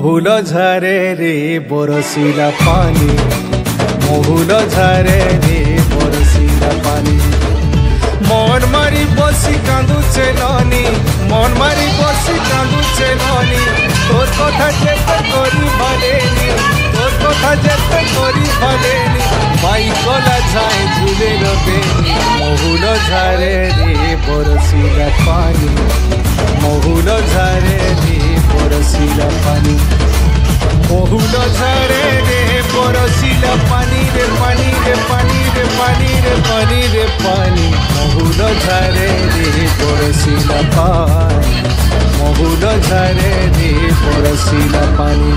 মহুল ঝরে রে বরসিলা পানি, মহুল ঝরে রে বরসিলা পানি। মন মারি বসি কাঁদুছে ননি, মন মারি বসি কাঁদুছে ননি। তোর কথা যেতে করি ভালেনি, তোর কথা যেতে করি ভালেনি। মাই গলা যায় ঝুলে রবেনি, মহুল ঝরে রে বরসিলা পানি, মহুল ঝরে রে বরসিলা পানি। মহুল ঝরে রে বরসিলা পানি রে পানি রে পানি রে পানি রে পানি রে পানি। মহুল ঝরে রে বরসিলা পানি, মহুল ঝরে রে বরসিলা পানি।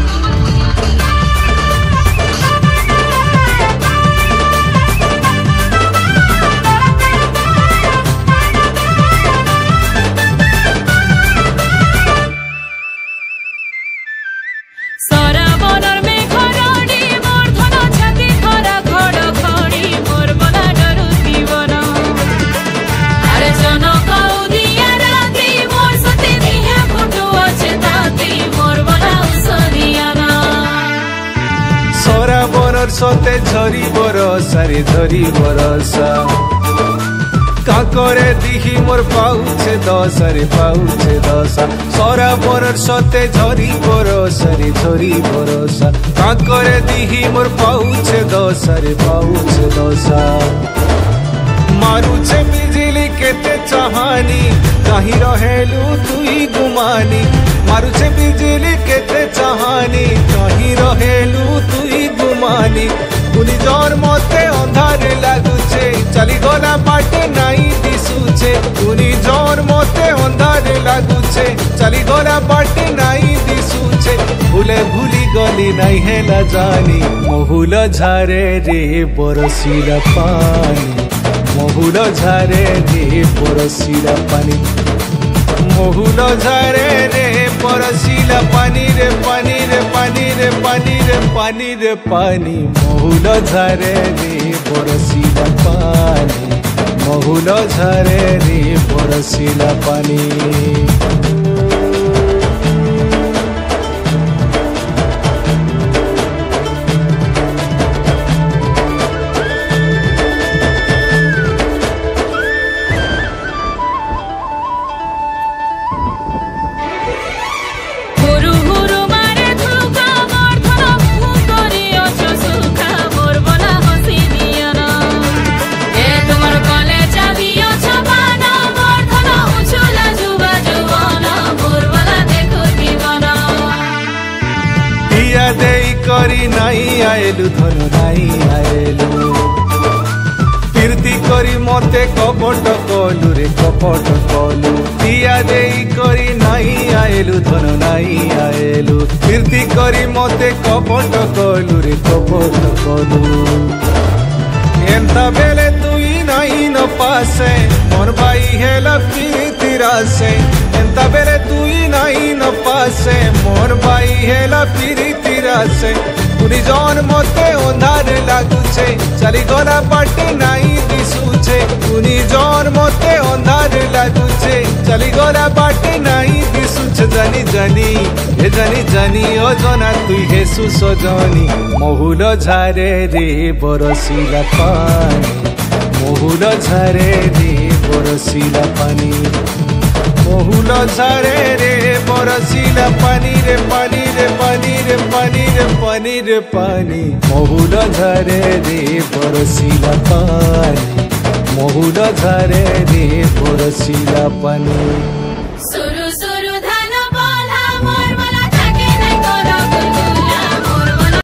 সতে ঝরি বরসা রে ঝরি বরসা। কাকরে দিহি মোর পাউছে দশা রে পাউছে দশা। সরা বরর সতে ঝরি বরসা রে ঝরি বরসা। কাকরে দিহি মোর পাউছে দশা রে পাউছে দশা। মারুছে বিজলি কেতে চাহানি, কাহি রহেলু তুই গুমানি। মারুছে বিজলি কেতে চাহানি, কাহি রহেলু তুই গুমানি। কুনি জোর মতে অন্ধারে লাগুছে, চালি গলা বাটে নাই দিশুছে। কুনি জোর মতে অন্ধারে লাগুছে, চালি গলা বাটে নাই দিশুছে। ভুলে ভুলি গলি নাই হেলা জানি, মহুল ঝরে রে বরসিলা পানি, মহুল ঝরে রে বরসিলা পানি। মহুল ঝরে রে বরসিলা পানি রে পানি রে পানি রে পানি রে পানি রে পানি। মহুল ঝরে রে বরসিলা পানি, মহুল ঝরে রে বরসিলা পানি। করি নাই আয়েলু ধন নাই আয়েলু। কীর্তি করি মতে কপট কলু রে কপট কলু। দিয়া দেই করি নাই আয়েলু ধন নাই আয়েলু। কীর্তি করি মতে কপট কলু রে কপট কলু। এন্তা বেলে তুই নাই ন পাশে, মোর ভাই হেলা প্রীতিরাসে। এন্তা বেলে তুই নাই ন পাশে, মোর ভাই হেলা প্রীতিরাসে। কুনি জন মতে অন্ধার লাগুছে, চালি গলা বাটে নাই দিশুছে। কুনি জন মতে অন্ধার লাগুছে, চালি গলা বাটে নাই দিশুছে। জানি জানি হে জানি জানি অজনা তুই হেসু সজনি। মহুল ঝরে রে বরসিলা পানি, মহুল ঝরে রে বরসিলা পানি। মহুল ঝরে রে বরসিলা পানি রে পানি রে পানি রে পানি রে পানি রে পানি। মহুল ঝরে রে বরসিলা পানি, মহুল ঝরে রে বরসিলা পানি।